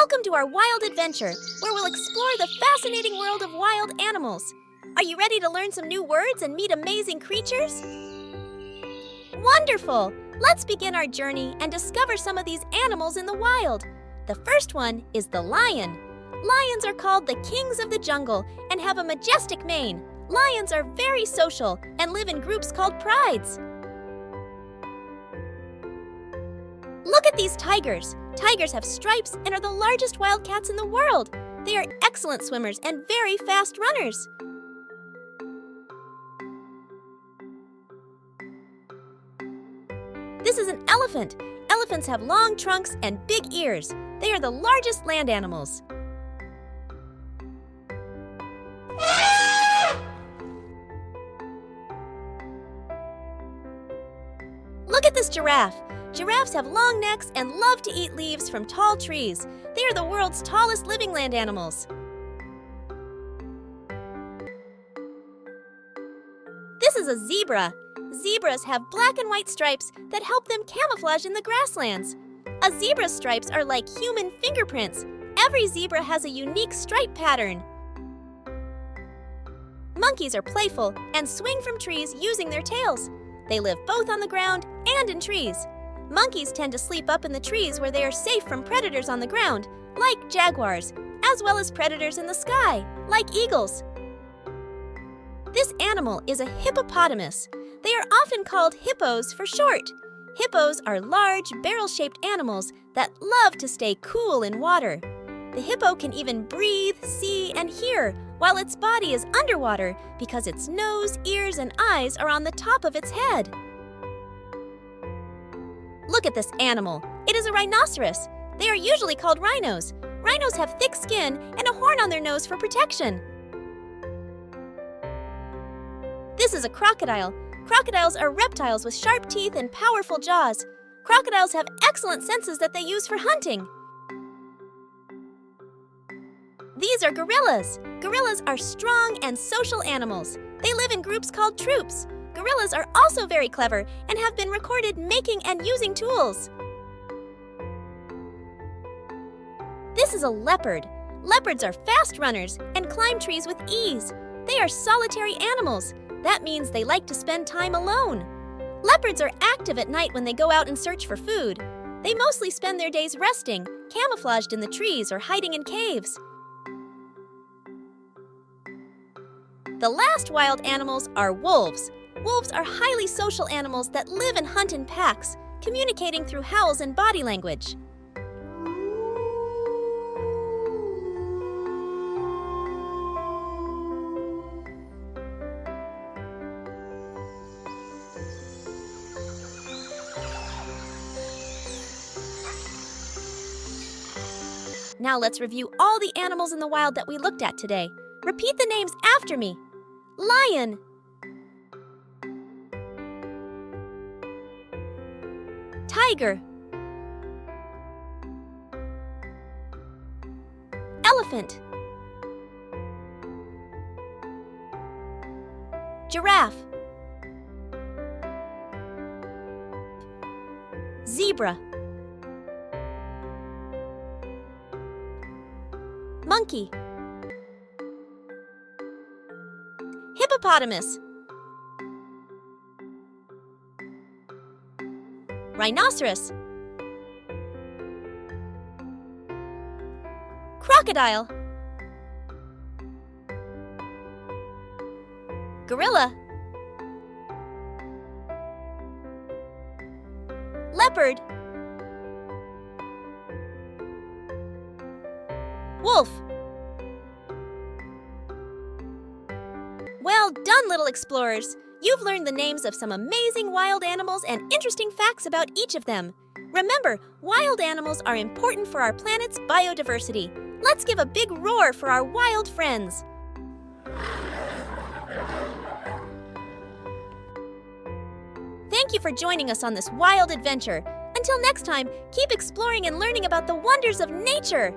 Welcome to our wild adventure, where we'll explore the fascinating world of wild animals. Are you ready to learn some new words and meet amazing creatures? Wonderful! Let's begin our journey and discover some of these animals in the wild. The first one is the lion. Lions are called the kings of the jungle and have a majestic mane. Lions are very social and live in groups called prides. Look at these tigers. Tigers have stripes and are the largest wild cats in the world. They are excellent swimmers and very fast runners. This is an elephant. Elephants have long trunks and big ears. They are the largest land animals. Look at this giraffe. Giraffes have long necks and love to eat leaves from tall trees. They are the world's tallest living land animals. This is a zebra. Zebras have black and white stripes that help them camouflage in the grasslands. A zebra's stripes are like human fingerprints. Every zebra has a unique stripe pattern. Monkeys are playful and swing from trees using their tails. They live both on the ground and in trees. Monkeys tend to sleep up in the trees where they are safe from predators on the ground, like jaguars, as well as predators in the sky, like eagles. This animal is a hippopotamus. They are often called hippos for short. Hippos are large, barrel-shaped animals that love to stay cool in water. The hippo can even breathe, see, and hear, while its body is underwater because its nose, ears, and eyes are on the top of its head. Look at this animal. It is a rhinoceros. They are usually called rhinos. Rhinos have thick skin and a horn on their nose for protection. This is a crocodile. Crocodiles are reptiles with sharp teeth and powerful jaws. Crocodiles have excellent senses that they use for hunting. These are gorillas. Gorillas are strong and social animals. They live in groups called troops. Gorillas are also very clever and have been recorded making and using tools. This is a leopard. Leopards are fast runners and climb trees with ease. They are solitary animals. That means they like to spend time alone. Leopards are active at night when they go out and search for food. They mostly spend their days resting, camouflaged in the trees or hiding in caves. The last wild animals are wolves. Wolves are highly social animals that live and hunt in packs, communicating through howls and body language. Now let's review all the animals in the wild that we looked at today. Repeat the names after me. Lion, tiger, elephant, giraffe, zebra, monkey, hippopotamus, rhinoceros, crocodile, gorilla, leopard, wolf. Well done, little explorers! You've learned the names of some amazing wild animals and interesting facts about each of them. Remember, wild animals are important for our planet's biodiversity. Let's give a big roar for our wild friends. Thank you for joining us on this wild adventure. Until next time, keep exploring and learning about the wonders of nature.